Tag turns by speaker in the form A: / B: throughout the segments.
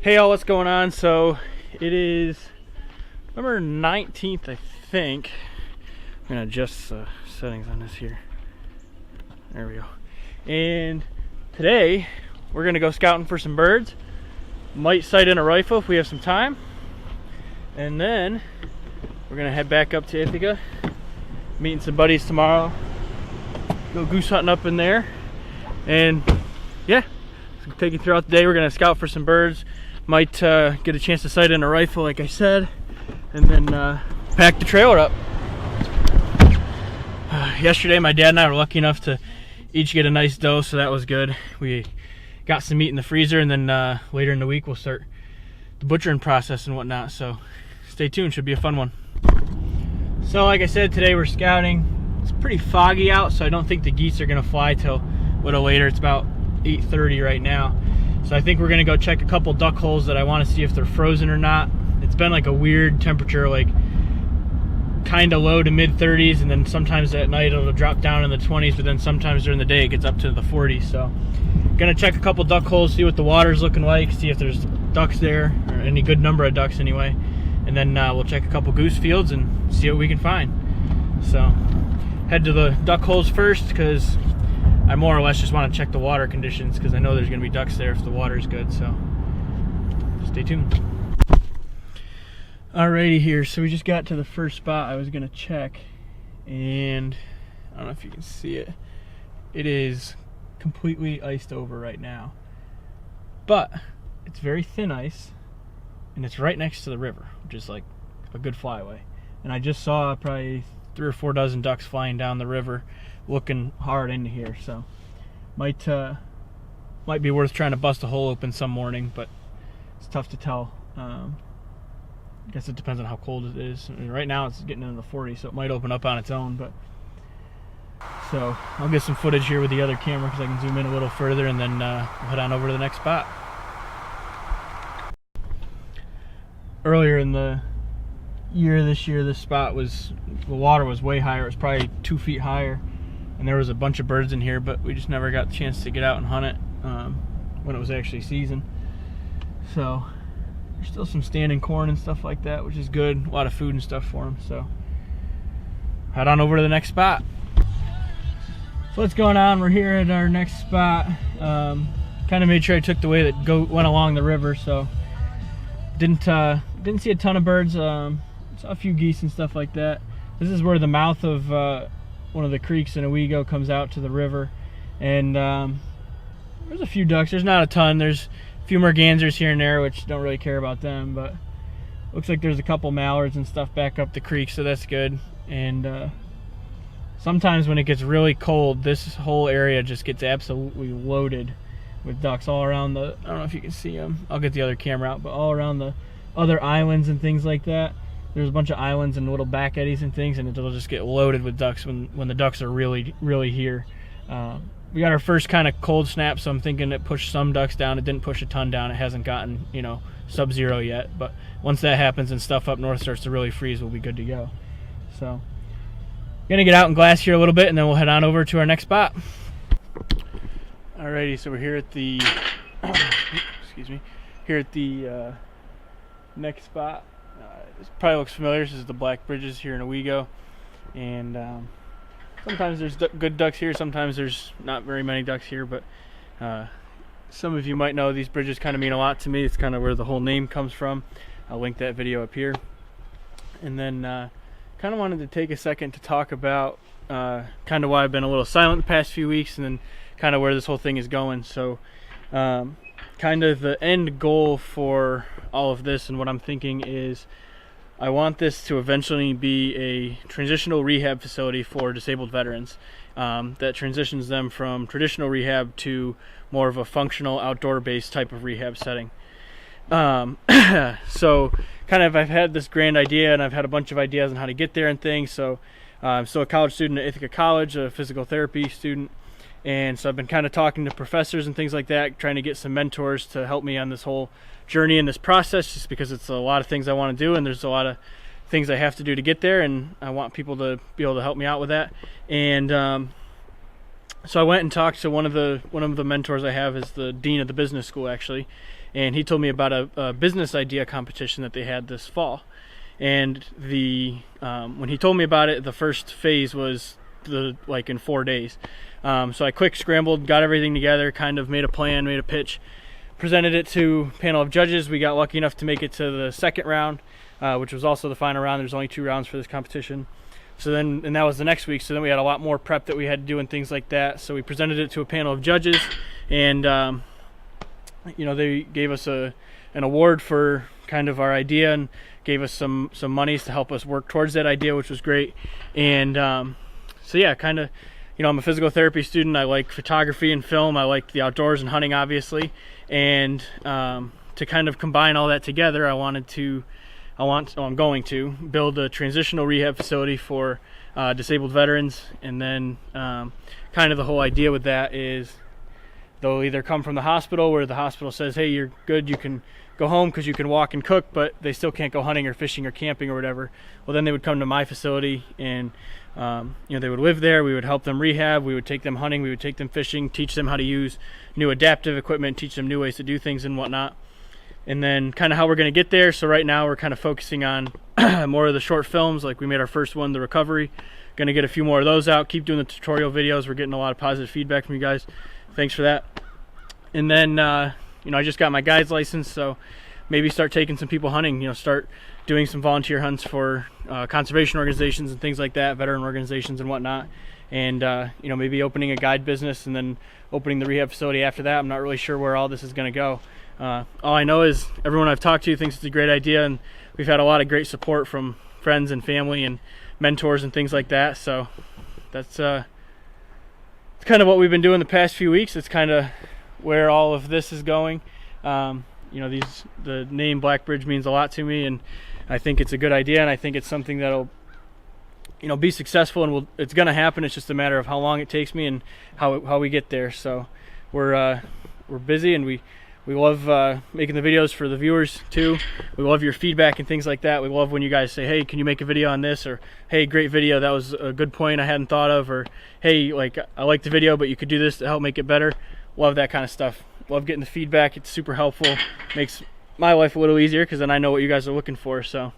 A: Hey all, what's going on? So it is November 19th, I think. I'm gonna adjust the settings on this here. There we go. And today we're gonna go scouting for some birds. Might sight in a rifle if we have some time. And then we're gonna head back up to Ithaca, meeting some buddies tomorrow. Go goose hunting up in there. And yeah, take you throughout the day. We're gonna scout for some birds. Might get a chance to sight in a rifle, like I said, and then pack the trailer up. Yesterday, my dad and I were lucky enough to each get a nice doe, so that was good. We got some meat in the freezer, and then later in the week we'll start the butchering process and whatnot. So stay tuned; should be a fun one. So, like I said, today we're scouting. It's pretty foggy out, so I don't think the geese are gonna fly till a little later. It's about 8:30 right now. So I think we're gonna go check a couple duck holes that I want to see if they're frozen or not. It's been like a weird temperature, like kind of low to mid 30s, and then sometimes at night it'll drop down in the 20s, but then sometimes during the day it gets up to the 40s. So gonna check a couple duck holes, see what the water's looking like, see if there's ducks there, or any good number of ducks anyway. And then we'll check a couple goose fields and see what we can find. So head to the duck holes first, because I more or less just want to check the water conditions, because I know there's going to be ducks there if the water is good, so stay tuned. Alrighty here, so we just got to the first spot I was going to check, and I don't know if you can see it. It is completely iced over right now, but it's very thin ice, and it's right next to the river, which is like a good flyway. And I just saw probably 3 or 4 dozen ducks flying down the river, looking hard into here, so might be worth trying to bust a hole open some morning, but it's tough to tell. I guess it depends on how cold it is. I mean, right now it's getting into the 40s, so it might open up on its own. But so I'll get some footage here with the other camera, because I can zoom in a little further, and then we'll head on over to the next spot. Earlier in the year, this spot was, the water was way higher. It was probably 2 feet higher, and there was a bunch of birds in here, but we just never got the chance to get out and hunt it when it was actually season. So there's still some standing corn and stuff like that, which is good. A lot of food and stuff for them. So head on over to the next spot. So what's going on? We're here at our next spot. Kind of made sure I took the way that went along the river, so didn't see a ton of birds. Saw a few geese and stuff like that. This is where the mouth of one of the creeks in Owego comes out to the river, and there's a few ducks. There's not a ton. There's a few mergansers here and there, which don't really care about them, but looks like there's a couple mallards and stuff back up the creek, so that's good. And sometimes when it gets really cold, this whole area just gets absolutely loaded with ducks all around the, I don't know if you can see them, I'll get the other camera out, but all around the other islands and things like that. There's a bunch of islands and little back eddies and things, and it'll just get loaded with ducks when the ducks are really here. We got our first kind of cold snap, so I'm thinking it pushed some ducks down. It didn't push a ton down. It hasn't gotten, sub-zero yet, but once that happens and stuff up north starts to really freeze, we'll be good to go. So gonna get out and glass here a little bit, and then we'll head on over to our next spot. Alrighty, so we're here at the excuse me, here at the next spot. This probably looks familiar. This is the Black Bridges here in Owego, and sometimes there's good ducks here, sometimes there's not very many ducks here, but some of you might know these bridges kind of mean a lot to me. It's kind of where the whole name comes from. I'll link that video up here. And then kind of wanted to take a second to talk about kind of why I've been a little silent the past few weeks, and then kind of where this whole thing is going. So kind of the end goal for all of this and what I'm thinking is I want this to eventually be a transitional rehab facility for disabled veterans that transitions them from traditional rehab to more of a functional outdoor-based type of rehab setting. So kind of I've had this grand idea, and I've had a bunch of ideas on how to get there and things. So I'm still a college student at Ithaca College, a physical therapy student, and so I've been kind of talking to professors and things like that, trying to get some mentors to help me on this whole journey and this process, just because it's a lot of things I want to do, and there's a lot of things I have to do to get there, and I want people to be able to help me out with that. And so I went and talked to one of the mentors I have is the dean of the business school, actually, and he told me about a business idea competition that they had this fall. And when he told me about it, the first phase was like in 4 days. So I quick scrambled, got everything together, kind of made a plan, made a pitch, presented it to a panel of judges. We got lucky enough to make it to the second round, which was also the final round. There's only 2 rounds for this competition. So then, and that was the next week. So then we had a lot more prep that we had to do and things like that. So we presented it to a panel of judges, and they gave us an award for kind of our idea and gave us some monies to help us work towards that idea, which was great. And so yeah, kind of, I'm a physical therapy student. I like photography and film. I like the outdoors and hunting, obviously. And to kind of combine all that together, I'm going to build a transitional rehab facility for disabled veterans. And then kind of the whole idea with that is they'll either come from the hospital, where the hospital says, hey, you're good, you can go home because you can walk and cook, but they still can't go hunting or fishing or camping or whatever. Well, then they would come to my facility, and they would live there. We would help them rehab. We would take them hunting. We would take them fishing, teach them how to use new adaptive equipment, teach them new ways to do things and whatnot. And then kind of how we're going to get there. So right now we're kind of focusing on more of the short films. Like we made our first one, The Recovery. Going to get a few more of those out. Keep doing the tutorial videos. We're getting a lot of positive feedback from you guys. Thanks for that. And then I just got my guide's license, so maybe start taking some people hunting, start doing some volunteer hunts for conservation organizations and things like that, veteran organizations and whatnot. And maybe opening a guide business and then opening the rehab facility after that. I'm not really sure where all this is going to go. All I know is everyone I've talked to thinks it's a great idea, and we've had a lot of great support from friends and family and mentors and things like that. So that's it's kind of what we've been doing the past few weeks. It's kind of where all of this is going. The name Blackbridge means a lot to me, and I think it's a good idea, and I think it's something that'll be successful, and it's going to happen. It's just a matter of how long it takes me and how we get there. So we're busy, and we love making the videos for the viewers too. We love your feedback and things like that. We love when you guys say, hey, can you make a video on this? Or, hey, great video, that was a good point I hadn't thought of. Or, hey, I like the video, but you could do this to help make it better. Love that kind of stuff. Love getting the feedback. It's super helpful. Makes my life a little easier because then I know what you guys are looking for. So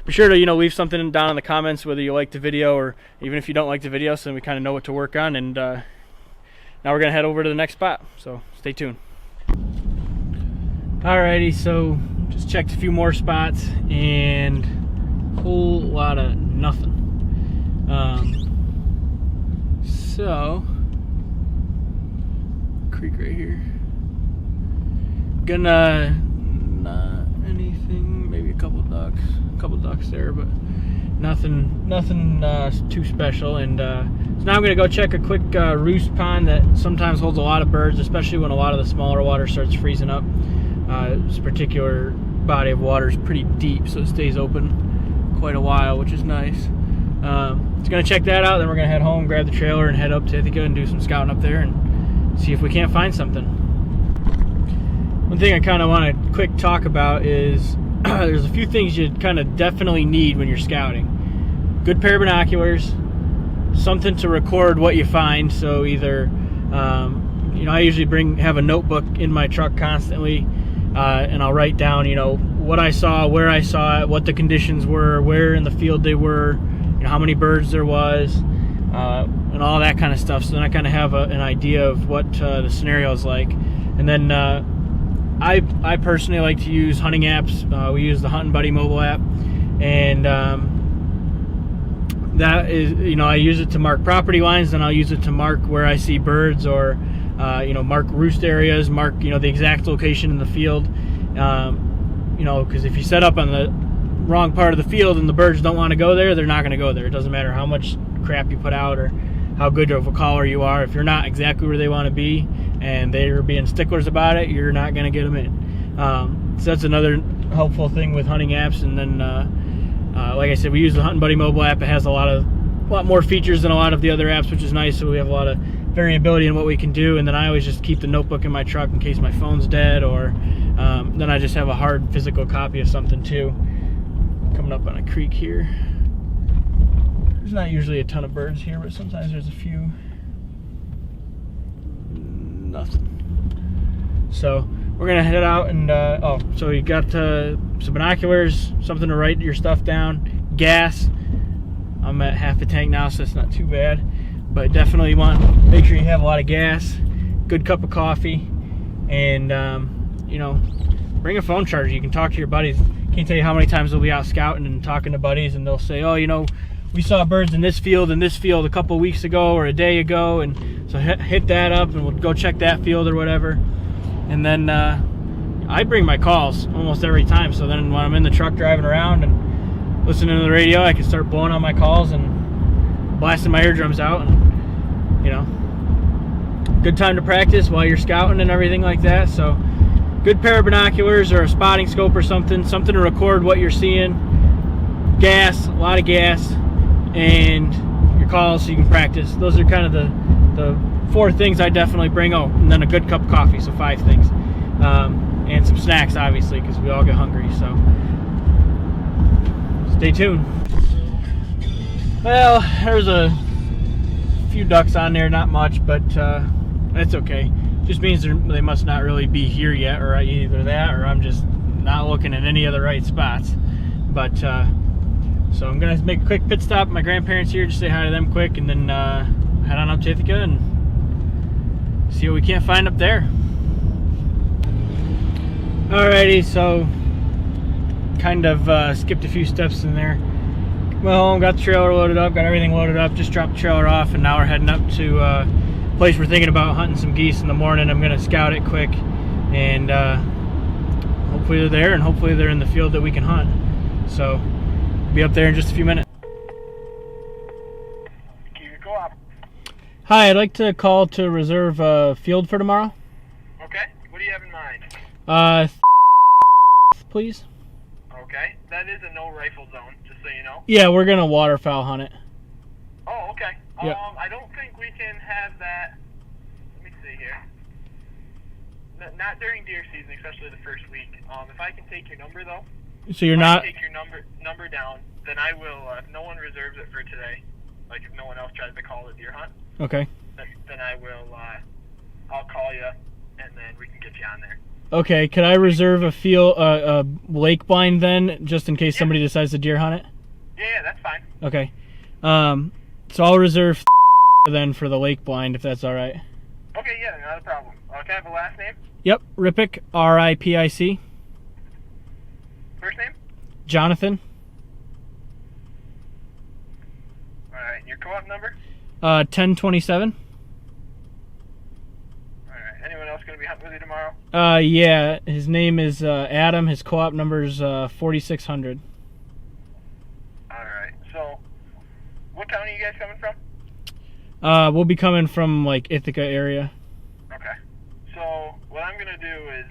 A: be sure to leave something down in the comments whether you like the video or even if you don't like the video, so then we kind of know what to work on. And now we're gonna head over to the next spot, so stay tuned. Alrighty, so just checked a few more spots and a whole lot of nothing. Creek right here. Gonna not anything, maybe a couple ducks there, but nothing too special. And so now I'm gonna go check a quick roost pond that sometimes holds a lot of birds, especially when a lot of the smaller water starts freezing up. This particular body of water is pretty deep, so it stays open quite a while, which is nice. Just gonna check that out, then we're gonna head home, grab the trailer, and head up to Ithaca and do some scouting up there and see if we can't find something. One thing I kind of want to quick talk about is there's a few things you kind of definitely need when you're scouting. Good pair of binoculars, something to record what you find. So either I usually have a notebook in my truck constantly, and I'll write down what I saw, where I saw it, what the conditions were, where in the field they were, how many birds there was, and all that kind of stuff. So then I kind of have an idea of what the scenario is like. And then I personally like to use hunting apps. We use the Hunting Buddy mobile app, and that is, I use it to mark property lines, then I'll use it to mark where I see birds, or mark roost areas, mark the exact location in the field. Because if you set up on the wrong part of the field and the birds don't want to go there, they're not going to go there. It doesn't matter how much crap you put out or how good of a caller you are. If you're not exactly where they want to be and they're being sticklers about it, you're not going to get them in. So that's another helpful thing with hunting apps. And then like I said, we use the Hunting Buddy mobile app. It has a lot more features than a lot of the other apps, which is nice. So we have a lot of variability in what we can do. And then I always just keep the notebook in my truck in case my phone's dead, or then I just have a hard physical copy of something too. Coming up on a creek here. There's not usually a ton of birds here, but sometimes there's a few. Nothing. So we're gonna head out and so you got some binoculars, something to write your stuff down, gas. I'm at half a tank now, so it's not too bad, but definitely want to make sure you have a lot of gas, good cup of coffee, and you know, bring a phone charger. You can talk to your buddies. Can't tell you how many times we'll be out scouting and talking to buddies, and they'll say, oh, you know, we saw birds in this field a couple weeks ago or a day ago, and so hit that up and we'll go check that field or whatever. And then I bring my calls almost every time, so then when I'm in the truck driving around and listening to the radio, I can start blowing on my calls and blasting my eardrums out, and you know, good time to practice while you're scouting and everything like that. So good pair of binoculars or a spotting scope or something to record what you're seeing, gas, a lot of gas, and your calls so you can practice. Those are kind of the 4 things I definitely bring. Oh, and then a good cup of coffee, so 5 things. And some snacks, obviously, because we all get hungry, so stay tuned. Well, there's a few ducks on there, not much, but that's okay. Just means they must not really be here yet, or either that or I'm just not looking at any of the right spots. But so I'm gonna make a quick pit stop. My grandparents here, just say hi to them quick, and then head on up to Ithaca and see what we can't find up there. Alrighty, so kind of skipped a few steps in there. Well, got the trailer loaded up, got everything loaded up, just dropped the trailer off, and now we're heading up to a place we're thinking about hunting some geese in the morning. I'm gonna scout it quick, and hopefully they're there, and hopefully they're in the field that we can hunt. So be up there in just a few minutes. Hi, I'd like to call to reserve a field for tomorrow.
B: Okay, what do you have in mind?
A: Please.
B: Okay, that is a no rifle zone, just so you know.
A: Yeah, we're gonna waterfowl hunt it.
B: Oh, okay.
A: Yep.
B: I don't think we can have that. Let me see here. Not during deer season, especially the first week. If I can take your number though.
A: So you're not.
B: Take your number down, then I will. If no one reserves it for today, like if no one else tries to call a deer hunt.
A: Okay.
B: Then I will. I'll call you, and then we can get you on there.
A: Okay. Could I reserve a lake blind then, just in case somebody decides to deer hunt it?
B: Yeah, that's fine.
A: Okay. So I'll reserve then for the lake blind, if that's all right.
B: Okay, yeah, not a problem. Can I have a last name?
A: Yep, Ripic, R-I-P-I-C.
B: First name?
A: Jonathan.
B: All right, and your co-op number?
A: 1027.
B: All right. Anyone else going to be hunting with you tomorrow?
A: Yeah. His name is Adam. His co-op number is 4600.
B: All right. So, what town are you guys coming from?
A: We'll be coming from like Ithaca area.
B: Okay. So what I'm going to do is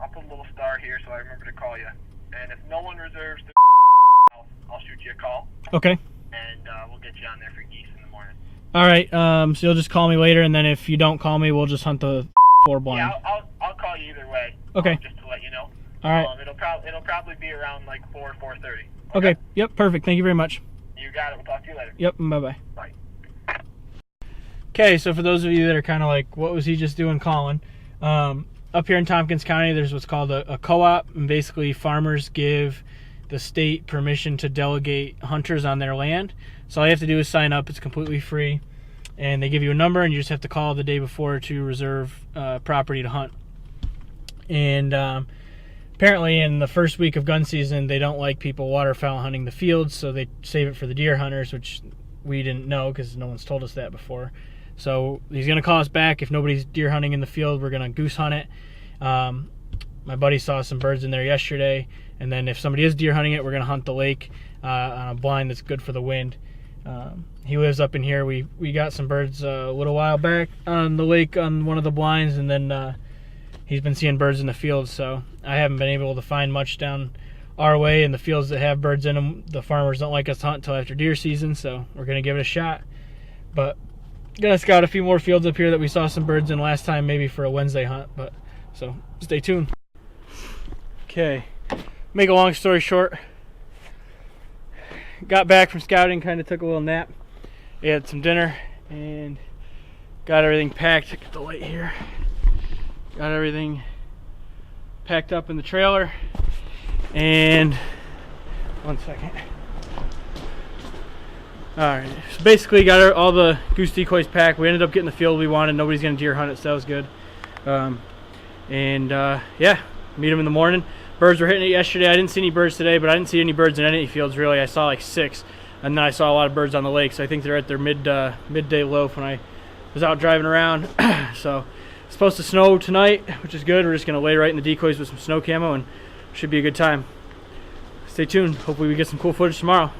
B: I'll put a little star here so I remember to call you. And if no one reserves the I'll shoot you a call.
A: Okay.
B: And we'll get you on there for geese in the morning.
A: All right. So you'll just call me later, and then if you don't call me, we'll just hunt the 4 blind.
B: Yeah, I'll call you either way.
A: Okay.
B: Just to let you know.
A: All right.
B: It'll probably be around like 4:30.
A: Okay. Yep. Perfect. Thank you very much.
B: You got it. We'll talk to you later.
A: Yep. Bye-bye.
B: Bye.
A: Okay, so for those of you that are kind of like, what was he just doing calling? Up here in Tompkins County, there's what's called a co-op, and basically farmers give the state permission to delegate hunters on their land. So all you have to do is sign up. It's completely free, and they give you a number, and you just have to call the day before to reserve property to hunt. And apparently in the first week of gun season, they don't like people waterfowl hunting the fields, so they save it for the deer hunters, which we didn't know because no one's told us that before. So he's going to call us back. If nobody's deer hunting in the field, we're going to goose hunt it. My buddy saw some birds in there yesterday, and then if somebody is deer hunting it, we're going to hunt the lake on a blind that's good for the wind. He lives up in here. We got some birds a little while back on the lake on one of the blinds, and then he's been seeing birds in the field, so I haven't been able to find much down our way in the fields that have birds in them. The farmers don't like us to hunt until after deer season, so we're going to give it a shot. But gonna scout a few more fields up here that we saw some birds in last time, maybe for a Wednesday hunt. But so stay tuned. Okay, make a long story short, got back from scouting, kind of took a little nap, had some dinner, and got everything packed. Get the light here. Got everything packed up in the trailer, and 1 second. Alright, so basically got all the goose decoys packed. We ended up getting the field we wanted. Nobody's gonna deer hunt it, so that was good. Yeah, meet them in the morning. Birds were hitting it yesterday. I didn't see any birds today, but I didn't see any birds in any fields really. I saw like 6, and then I saw a lot of birds on the lake, so I think they're at their midday loaf when I was out driving around. So it's supposed to snow tonight, which is good. We're just gonna lay right in the decoys with some snow camo, and should be a good time. Stay tuned. Hopefully we get some cool footage tomorrow.